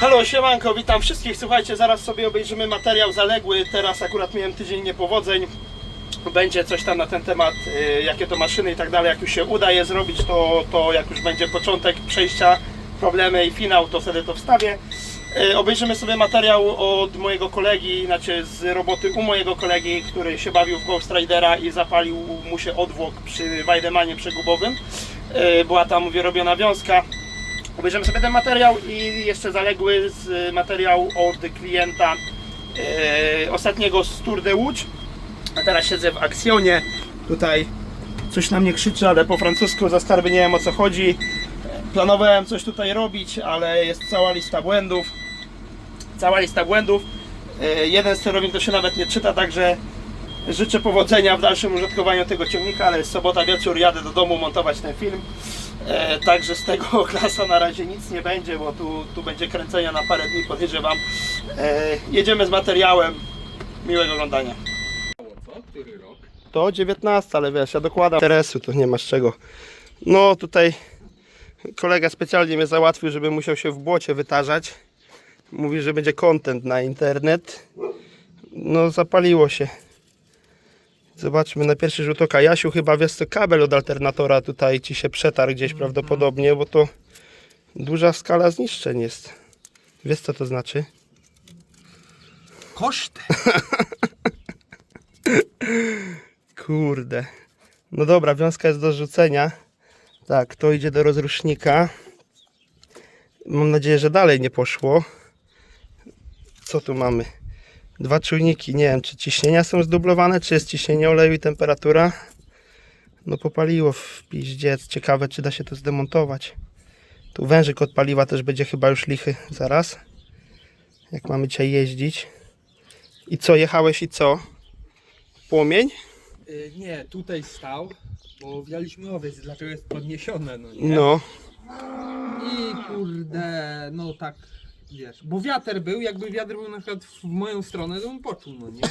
Halo, siemanko, witam wszystkich. Słuchajcie, zaraz sobie obejrzymy materiał zaległy. Teraz akurat miałem tydzień niepowodzeń. Będzie coś tam na ten temat, jakie to maszyny i tak dalej. Jak już się uda je zrobić, to jak już będzie początek przejścia, problemy i finał, to wtedy to wstawię. Obejrzymy sobie materiał od mojego kolegi, znaczy z roboty u mojego kolegi, który się bawił w Ghost Ridera i zapalił mu się odwłok przy Wajdemanie przegubowym. Była tam, mówię, robiona wiązka. Obejrzymy sobie ten materiał i jeszcze zaległy z materiał od klienta ostatniego z Tour de Łódź. A teraz siedzę w Actionie. Tutaj coś na mnie krzyczy, ale po francusku za skarby nie wiem, o co chodzi. Planowałem coś tutaj robić, ale jest cała lista błędów. Jeden sterownik to się nawet nie czyta, także życzę powodzenia w dalszym użytkowaniu tego ciągnika, ale jest sobota wieczór, jadę do domu montować ten film. Także z tego klasa na razie nic nie będzie, bo tu będzie kręcenia na parę dni, podejrzewam. Jedziemy z materiałem. Miłego oglądania. Który rok? To 19, ale wiesz, ja dokładam interesu, to nie masz czego. No tutaj kolega specjalnie mnie załatwił, żebym musiał się w błocie wytarzać. Mówi, że będzie content na internet. No zapaliło się. Zobaczmy na pierwszy rzut oka. Jasiu, chyba wiesz co, kabel od alternatora tutaj ci się przetarł gdzieś prawdopodobnie, bo to duża skala zniszczeń jest. Wiesz co to znaczy? Koszt! Kurde. No dobra, wiązka jest do rzucenia. Tak, to idzie do rozrusznika. Mam nadzieję, że dalej nie poszło. Co tu mamy? Dwa czujniki. Nie wiem, czy ciśnienia są zdublowane, czy jest ciśnienie oleju i temperatura. No popaliło w piździec. Ciekawe, czy da się to zdemontować. Tu wężyk od paliwa też będzie chyba już lichy zaraz. Jak mamy dzisiaj jeździć. I co, jechałeś i co? Płomień? Nie, tutaj stał, bo wzięliśmy owiec, dlaczego jest podniesione, no nie? No. I kurde, no tak, wiesz, bo wiatr był, jakby wiatr był na przykład w moją stronę, to bym poczuł, no nie?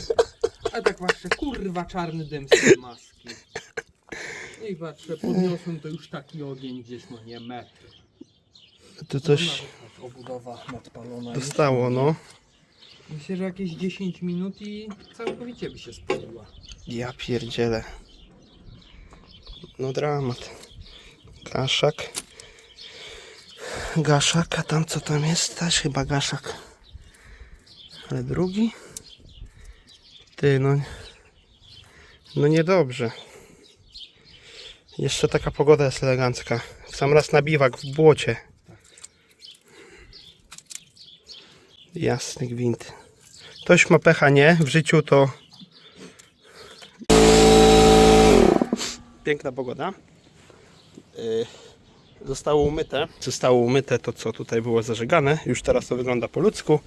Ale tak patrzę, kurwa, czarny dym z tej maski. I patrzę, podniosłem, to już taki ogień gdzieś, no nie, metr. Tu coś No, obudowa nadpalona. dostało, no. Myślę, że jakieś 10 minut i całkowicie by się spaliła. Ja pierdzielę. No dramat. Gaszak. Gaszak, a tam co tam jest? Też chyba gaszak. Ale drugi? Ty, no niedobrze. Jeszcze taka pogoda jest elegancka. W sam raz na biwak w błocie. Jasny gwint. Ktoś ma pecha, nie? W życiu to piękna pogoda. Zostało umyte to, co tutaj było zażegane. Już teraz to wygląda po ludzku.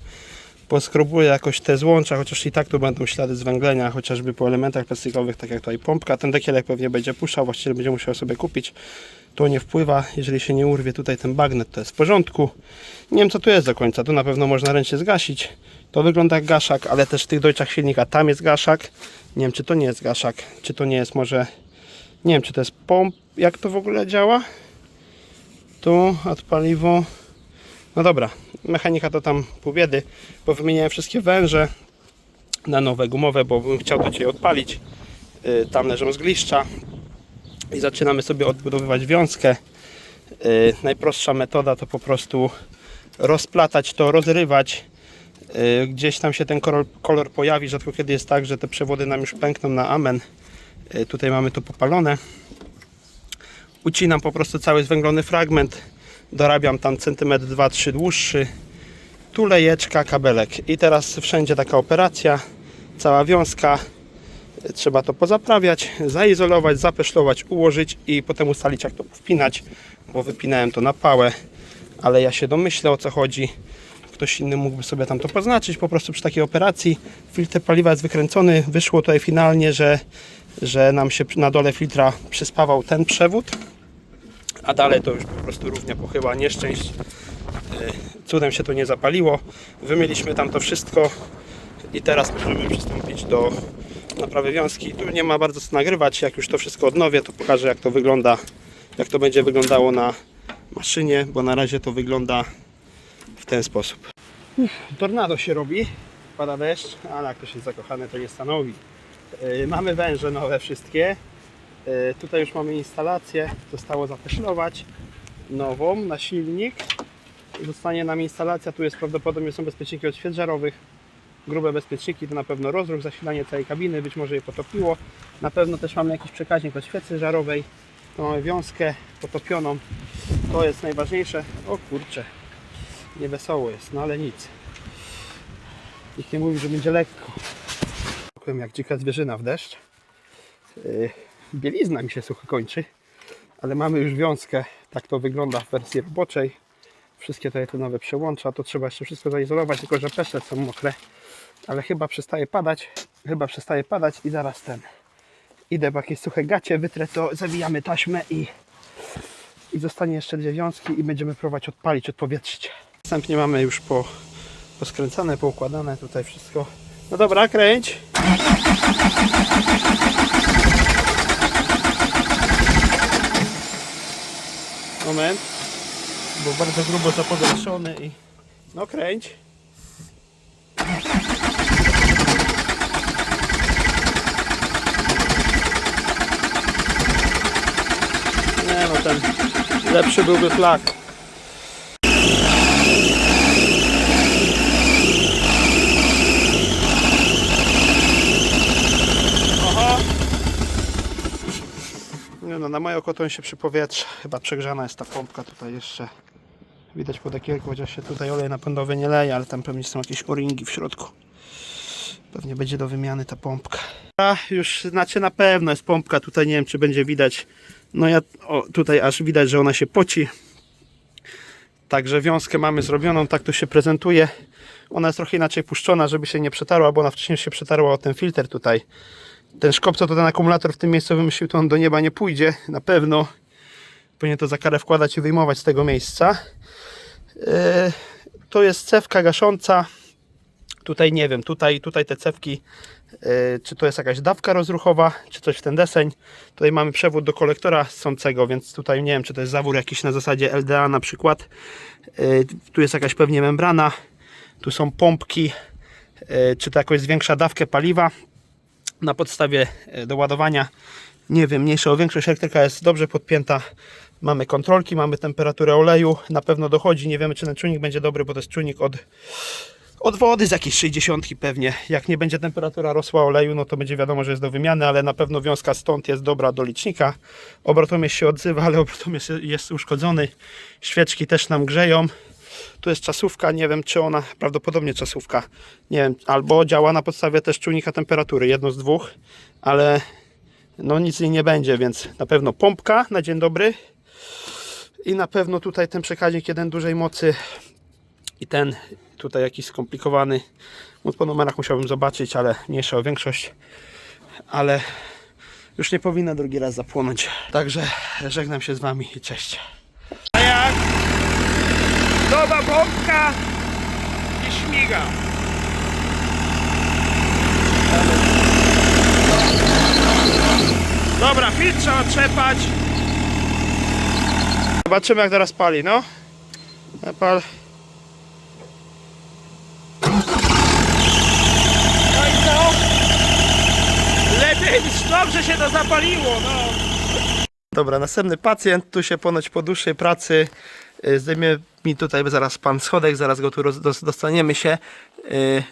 Poskrobuję jakoś te złącza, chociaż i tak tu będą ślady zwęglenia, chociażby po elementach plastikowych, tak jak tutaj pompka. Ten dekielek pewnie będzie puszczał, właściciel będzie musiał sobie kupić. To nie wpływa, jeżeli się nie urwie tutaj ten bagnet, to jest w porządku. Nie wiem, co tu jest do końca, tu na pewno można ręcznie zgasić. To wygląda jak gaszak, ale też w tych dojczach silnika tam jest gaszak. Nie wiem, czy to nie jest gaszak, czy to nie jest może... Nie wiem, czy to jest pomp, jak to w ogóle działa. Tu, odpaliwo. No dobra, mechanika to tam pół biedy, bo wymieniałem wszystkie węże na nowe gumowe, bo bym chciał to dzisiaj odpalić. Tam leżą zgliszcza i zaczynamy sobie odbudowywać wiązkę. Najprostsza metoda to po prostu rozplatać to, rozrywać. Gdzieś tam się ten kolor pojawi, rzadko kiedy jest tak, że te przewody nam już pękną na amen. Tutaj mamy to popalone. Ucinam po prostu cały zwęglony fragment. Dorabiam tam centymetr 2-3 dłuższy. Tu lejeczka, kabelek. I teraz wszędzie taka operacja. Cała wiązka. Trzeba to pozaprawiać, zaizolować, zapeszlować, ułożyć i potem ustalić, jak to wpinać. Bo wypinałem to na pałę. Ale ja się domyślę, o co chodzi. Ktoś inny mógłby sobie tam to poznaczyć. Po prostu przy takiej operacji filtr paliwa jest wykręcony. Wyszło tutaj finalnie, że nam się na dole filtra przyspawał ten przewód, a dalej to już po prostu równia pochyła, nieszczęść. Cudem się to nie zapaliło. Wymyliśmy tam to wszystko i teraz możemy przystąpić do naprawy wiązki. Tu nie ma bardzo co nagrywać. Jak już to wszystko odnowię, to pokażę, jak to wygląda, jak to będzie wyglądało na maszynie, bo na razie to wygląda w ten sposób. Tornado się robi, pada deszcz, ale jak ktoś jest zakochany, to nie stanowi. Mamy węże nowe wszystkie. Tutaj już mamy instalację, zostało zapeszlować nową na silnik. Zostanie nam instalacja, tu jest prawdopodobnie są bezpieczniki od świec żarowych. Grube bezpieczniki, to na pewno rozruch, zasilanie całej kabiny, być może je potopiło. Na pewno też mamy jakiś przekaźnik od świecy żarowej. Tu mamy wiązkę potopioną, to jest najważniejsze. O kurczę, niewesoło jest, no ale nic. Nikt nie mówi, że będzie lekko. Powiem jak dzika zwierzyna w deszcz. Bielizna mi się sucho kończy, ale mamy już wiązkę, tak to wygląda w wersji roboczej. Wszystkie tutaj te nowe przełącza, to trzeba jeszcze wszystko zaizolować, tylko że peszcze są mokre. Ale chyba przestaje padać i zaraz idę w jakieś suche gacie, wytrę to, zawijamy taśmę i zostanie jeszcze 2 wiązki i będziemy próbować odpalić, odpowietrzyć. Następnie mamy już poskręcane, poukładane tutaj wszystko. No dobra, kręć. Moment, bo bardzo grubo zapowietrzony i no kręć. Nie no, ten lepszy byłby flak. Oho. Nie no, na moje oko to on się przypowietrza. Chyba przegrzana jest ta pompka tutaj jeszcze. Widać pod ekierką, chociaż się tutaj olej napędowy nie leje, ale tam pewnie są jakieś o-ringi w środku. Pewnie będzie do wymiany ta pompka. A już znaczy na pewno jest pompka, tutaj nie wiem czy będzie widać. No tutaj aż widać, że ona się poci. Także wiązkę mamy zrobioną, tak to się prezentuje. Ona jest trochę inaczej puszczona, żeby się nie przetarła, bo ona wcześniej się przetarła o ten filtr tutaj. Ten szkop, co to ten akumulator w tym miejscu wymyślił, to on do nieba nie pójdzie, na pewno. Powinien to za karę wkładać i wyjmować z tego miejsca. To jest cewka gasząca. Tutaj nie wiem, tutaj te cewki, czy to jest jakaś dawka rozruchowa, czy coś w ten deseń. Tutaj mamy przewód do kolektora ssącego, więc tutaj nie wiem, czy to jest zawór jakiś na zasadzie LDA na przykład. Tu jest jakaś pewnie membrana, tu są pompki, czy to jakoś zwiększa dawkę paliwa na podstawie doładowania. Nie wiem, mniejsza o większość, elektryka jest dobrze podpięta. Mamy kontrolki, mamy temperaturę oleju, na pewno dochodzi, nie wiemy czy ten czujnik będzie dobry, bo to jest czujnik od wody z jakiejś 60 pewnie. Jak nie będzie temperatura rosła oleju, no to będzie wiadomo, że jest do wymiany, ale na pewno wiązka stąd jest dobra do licznika. Obrotomierz się odzywa, ale obrotomierz jest uszkodzony. Świeczki też nam grzeją. Tu jest czasówka, nie wiem czy ona, prawdopodobnie czasówka, nie wiem, albo działa na podstawie też czujnika temperatury, jedno z dwóch, ale no nic z niej nie będzie, więc na pewno pompka na dzień dobry i na pewno tutaj ten przekaźnik jeden dużej mocy i ten tutaj jakiś skomplikowany, po numerach musiałbym zobaczyć, ale mniejsza o większość, ale już nie powinna drugi raz zapłonąć, także żegnam się z Wami i cześć. A jak? Nowa pompka i śmiga. Dobra, filtr trzeba trzepać. Zobaczymy jak teraz pali, no. Pal. No i co? Lepiej niż dobrze się to zapaliło, no. Dobra, następny pacjent, tu się ponoć po dłuższej pracy zdejmie mi tutaj zaraz pan schodek, zaraz go tu dostaniemy się.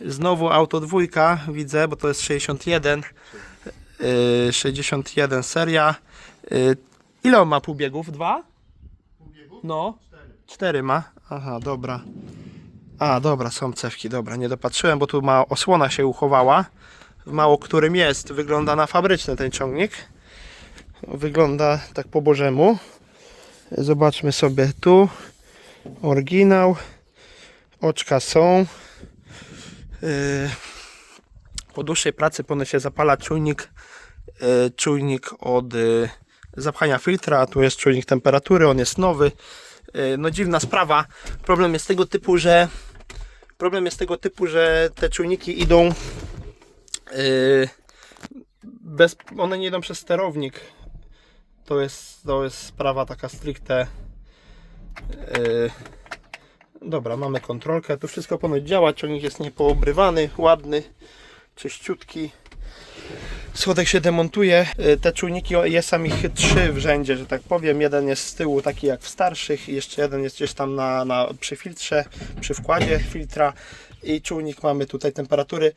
Znowu auto dwójka widzę, bo to jest 61. 61 seria. Ile on ma półbiegów? 2? No. 4 ma. Aha, dobra. A, dobra, są cewki, dobra, nie dopatrzyłem, bo tu ma osłona się uchowała. W mało którym jest. Wygląda na fabryczny ten ciągnik. Wygląda tak po bożemu. Zobaczmy sobie tu. Oryginał. Oczka są. Po dłuższej pracy powinno się zapala czujnik od zapchania filtra, a tu jest czujnik temperatury, on jest nowy. No dziwna sprawa. Problem jest tego typu, że te czujniki idą one nie idą przez sterownik. To jest sprawa taka stricte Dobra, mamy kontrolkę, tu wszystko ponoć działa, ciągnik jest niepoobrywany, ładny, czyściutki. Schodek się demontuje, te czujniki, jest tam ich 3 w rzędzie, że tak powiem. Jeden jest z tyłu taki jak w starszych i jeszcze jeden jest gdzieś tam przy filtrze, przy wkładzie filtra. I czujnik mamy tutaj temperatury,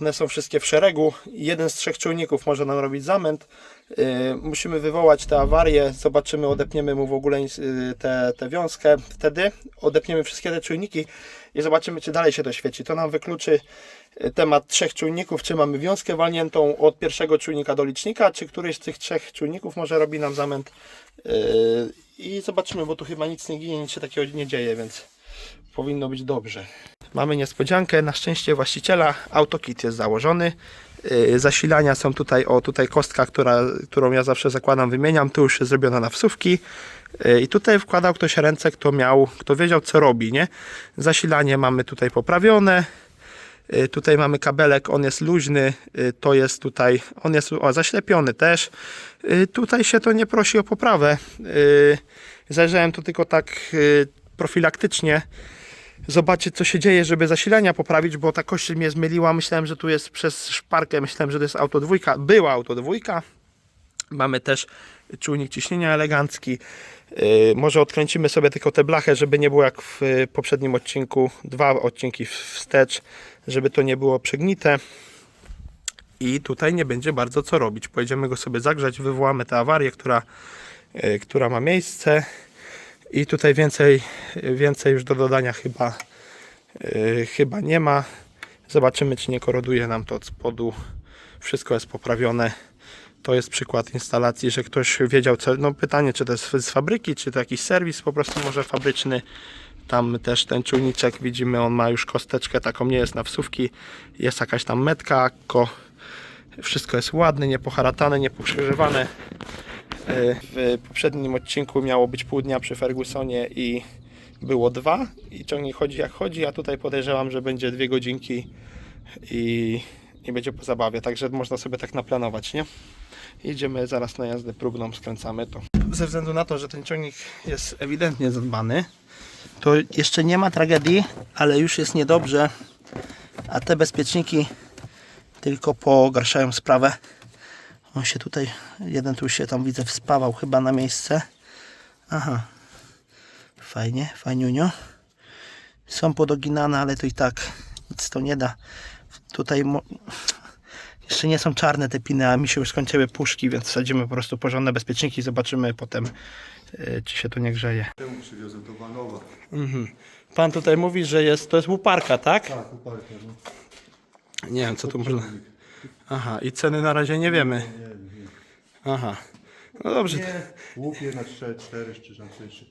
one są wszystkie w szeregu. Jeden z 3 czujników może nam robić zamęt. Musimy wywołać tę awarię, zobaczymy, odepniemy mu w ogóle tę wiązkę. Wtedy odepniemy wszystkie te czujniki i zobaczymy, czy dalej się to świeci. To nam wykluczy temat 3 czujników, czy mamy wiązkę walniętą od pierwszego czujnika do licznika, czy któryś z tych 3 czujników może robi nam zamęt. I zobaczymy, bo tu chyba nic nie ginie, nic się takiego nie dzieje, więc powinno być dobrze. Mamy niespodziankę, na szczęście właściciela, AutoKit jest założony. Zasilania są tutaj, tutaj kostka, którą ja zawsze zakładam, wymieniam, tu już jest zrobiona na wsówki. I tutaj wkładał ktoś ręce, kto wiedział, co robi, nie? Zasilanie mamy tutaj poprawione. Tutaj mamy kabelek, on jest luźny, to jest tutaj, on jest zaślepiony też. Tutaj się to nie prosi o poprawę. Zajrzałem tu tylko tak profilaktycznie zobaczyć, co się dzieje, żeby zasilania poprawić, bo ta kość mnie zmyliła. Myślałem, że tu jest przez szparkę, myślałem, że to jest auto dwójka. Była auto dwójka. Mamy też czujnik ciśnienia elegancki. Może odkręcimy sobie tylko tę blachę, żeby nie było jak w poprzednim odcinku, 2 odcinki wstecz, żeby to nie było przegnite. I tutaj nie będzie bardzo co robić. Pojedziemy go sobie zagrzać, wywołamy tę awarię, która ma miejsce. I tutaj więcej już do dodania chyba nie ma. Zobaczymy, czy nie koroduje nam to od spodu. Wszystko jest poprawione. To jest przykład instalacji, że ktoś wiedział, co. No pytanie, czy to jest z fabryki, czy to jakiś serwis po prostu może fabryczny. Tam też ten czujniczek, widzimy, on ma już kosteczkę taką, nie jest na wsówki. Jest jakaś tam metka, wszystko jest ładne, niepoharatane, niepokrzyżowane. W poprzednim odcinku miało być pół dnia przy Fergusonie i było 2 i ciągnik chodzi jak chodzi, a tutaj podejrzewam, że będzie 2 godzinki i będzie po zabawie, także można sobie tak naplanować, nie? Idziemy zaraz na jazdę próbną, skręcamy to. Ze względu na to, że ten ciągnik jest ewidentnie zadbany, to jeszcze nie ma tragedii, ale już jest niedobrze, a te bezpieczniki tylko pogarszają sprawę. On się tutaj, jeden tu się tam widzę wspawał chyba na miejsce. Aha. Fajnie, fajniunio. Są podoginane, ale to i tak nic to nie da. Tutaj jeszcze nie są czarne te piny, a mi się już skończyły puszki, więc wsadzimy po prostu porządne bezpieczniki i zobaczymy potem, czy się to nie grzeje. Temu przywiozłem to Wanowa. Pan tutaj mówi, że to jest łuparka, tak? Tak, uparkę, no. Nie wiem, co tu można... Aha, i ceny na razie nie wiemy. Nie. Aha. No dobrze. Nie, łupie na 4 czy na 3.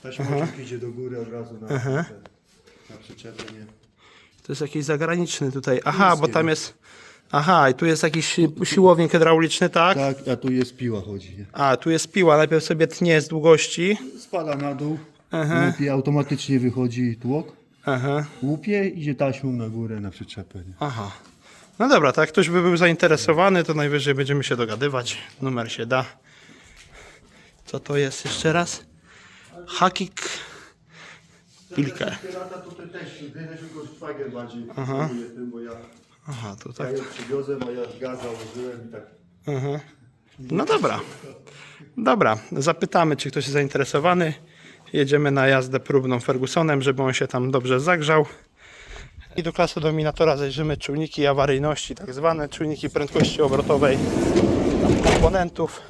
Taśmoczek idzie do góry od razu na przyczepę, nie. To jest jakiś zagraniczny tutaj. Aha, bo tam jest... Aha, i tu jest jakiś siłownik hydrauliczny, tak? Tak, a tu jest piła chodzi, nie. A, tu jest piła. Najpierw sobie tnie z długości. Spada na dół, łupie, automatycznie wychodzi tłok. Aha. Łupie, idzie taśmą na górę na przyczepę, nie. Aha. No dobra, tak jak ktoś by był zainteresowany, to najwyżej będziemy się dogadywać. Numer się da. Co to jest jeszcze raz? Hakik. Pilkę. Lata tutaj też, tylko szwagier bardziej Aha. tym, bo ja Aha, to tak. je przywiozłem, a ja gaz założyłem i tak. Aha. No dobra. Dobra, zapytamy, czy ktoś jest zainteresowany. Jedziemy na jazdę próbną Fergusonem, żeby on się tam dobrze zagrzał. I do klasy dominatora zajrzymy czujniki awaryjności, tak zwane czujniki prędkości obrotowej tam komponentów.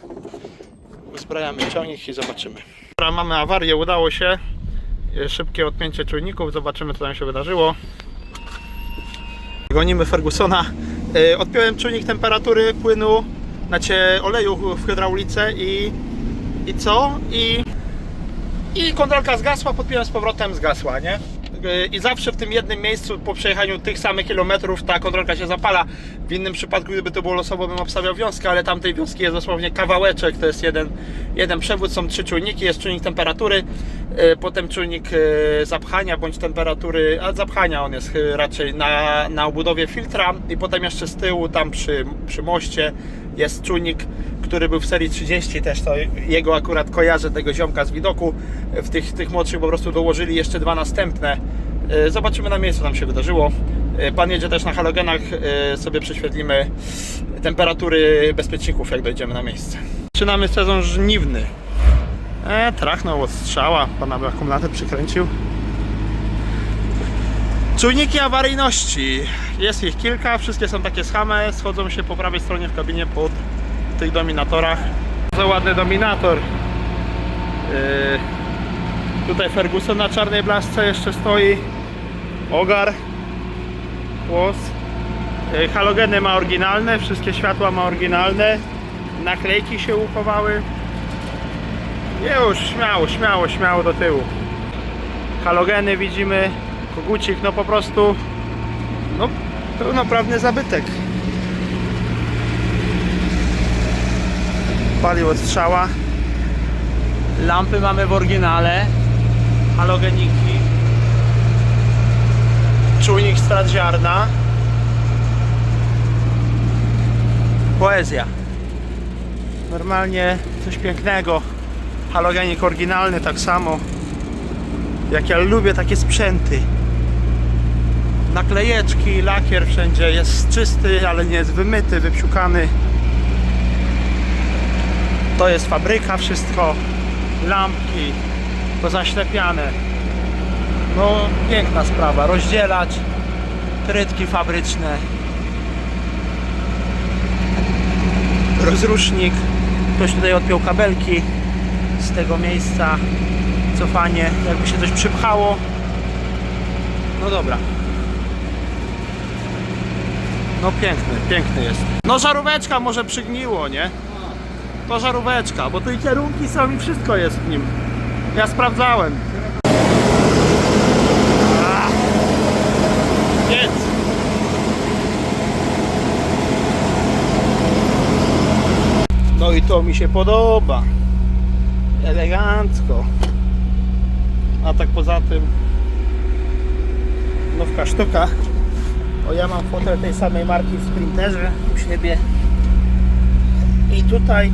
Uzbrajamy ciągnik i zobaczymy. Dobra, mamy awarię, udało się. Szybkie odpięcie czujników, zobaczymy, co tam się wydarzyło. Gonimy Fergusona. Odpiąłem czujnik temperatury płynu, znaczy oleju w hydraulice i co? I kontrolka zgasła, podpiąłem z powrotem, zgasła, nie? I zawsze w tym jednym miejscu po przejechaniu tych samych kilometrów ta kontrolka się zapala. W innym przypadku, gdyby to było losowo, bym obstawiał wiązkę, ale tamtej wiązki jest dosłownie kawałeczek. To jest jeden przewód, są 3 czujniki, jest czujnik temperatury, potem czujnik zapchania bądź temperatury, a zapchania on jest raczej na obudowie filtra i potem jeszcze z tyłu tam przy moście Jest czujnik, który był w serii 30, też to jego akurat kojarzę, tego ziomka z widoku. W tych młodszych po prostu dołożyli jeszcze 2 następne. Zobaczymy na miejscu, co nam się wydarzyło. Pan jedzie też na halogenach, sobie prześwietlimy temperatury bezpieczników, jak dojdziemy na miejsce. Zaczynamy sezon żniwny. Trachnął od strzała, pan aby akumulator przykręcił. Czujniki awaryjności. Jest ich kilka, wszystkie są takie same, schodzą się po prawej stronie w kabinie pod tych dominatorach. Bardzo ładny dominator. Tutaj Ferguson na czarnej blaszce jeszcze stoi. Ogar. Głos. Halogeny ma oryginalne, wszystkie światła ma oryginalne. Naklejki się uchowały. Już śmiało do tyłu. Halogeny widzimy. Kogucik, no po prostu no pełnoprawny zabytek. Palił od strzała. Lampy mamy w oryginale. Halogeniki. Czujnik strat ziarna. Poezja. Normalnie coś pięknego. Halogenik oryginalny tak samo. Jak ja lubię takie sprzęty. Naklejeczki, lakier wszędzie jest czysty, ale nie jest wymyty, wypsiukany. To jest fabryka, wszystko. Lampki pozaślepiane. No piękna sprawa. Rozdzielacz, trytki fabryczne, rozrusznik. Ktoś tutaj odpiął kabelki z tego miejsca. Cofanie, jakby się coś przypchało. No dobra. No piękny jest. No żaróweczka może przygniło, nie? To żaróweczka, bo tu i kierunki są i wszystko jest w nim. Ja sprawdzałem. Jedz. No i to mi się podoba. Elegancko. A tak poza tym nowka sztuka. O, ja mam fotel tej samej marki w Sprinterze u siebie. I tutaj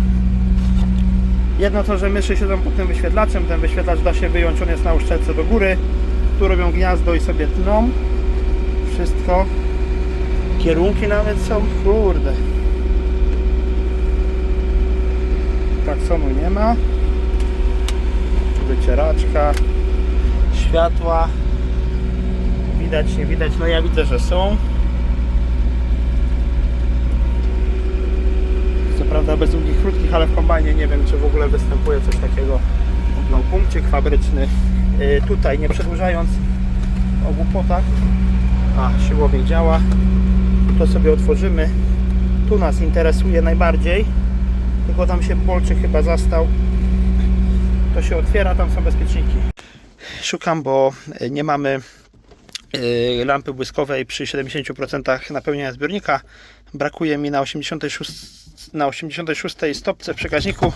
jedno to, że myszy siedzą pod tym wyświetlaczem. Ten wyświetlacz da się wyjąć, on jest na uszczelce do góry. Tu robią gniazdo i sobie tną. Wszystko. Kierunki nawet są. Kurde. Taksonu nie ma. Wycieraczka. Światła. Widać, nie widać. No ja widzę, że są. Co prawda bez długich, krótkich, ale w kombajnie nie wiem, czy w ogóle występuje coś takiego. No, punkcik fabryczny. Tutaj, nie przedłużając o głupotach. Siłownik działa. To sobie otworzymy. Tu nas interesuje najbardziej. Tylko tam się bolczyk chyba zastał. To się otwiera, tam są bezpieczniki. Szukam, bo nie mamy lampy błyskowej przy 70% napełnienia zbiornika. Brakuje mi na 86 stopce w przekaźniku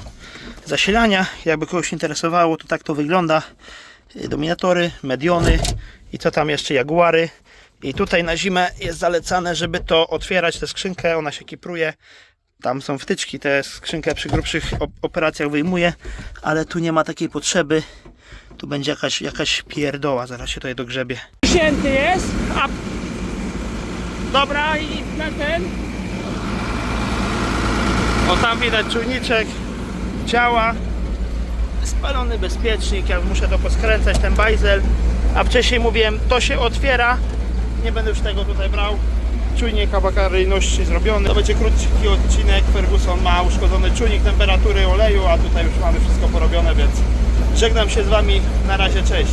zasilania. Jakby kogoś interesowało, to tak to wygląda. Dominatory, mediony i co tam jeszcze, jaguary. I tutaj na zimę jest zalecane, żeby to otwierać, tę skrzynkę, ona się kipruje. Tam są wtyczki, tę skrzynkę przy grubszych operacjach wyjmuję, ale tu nie ma takiej potrzeby. Tu będzie jakaś pierdoła, zaraz się tutaj dogrzebie. Wzięty jest, a... Dobra, i na ten. O, tam widać czujniczek, działa. Spalony bezpiecznik, ja muszę to poskręcać, ten bajzel. A wcześniej mówiłem, to się otwiera. Nie będę już tego tutaj brał. Czujnik awaryjności zrobiony. To będzie krótki odcinek. Ferguson ma uszkodzony czujnik temperatury oleju, a tutaj już mamy wszystko porobione, więc żegnam się z Wami. Na razie, cześć.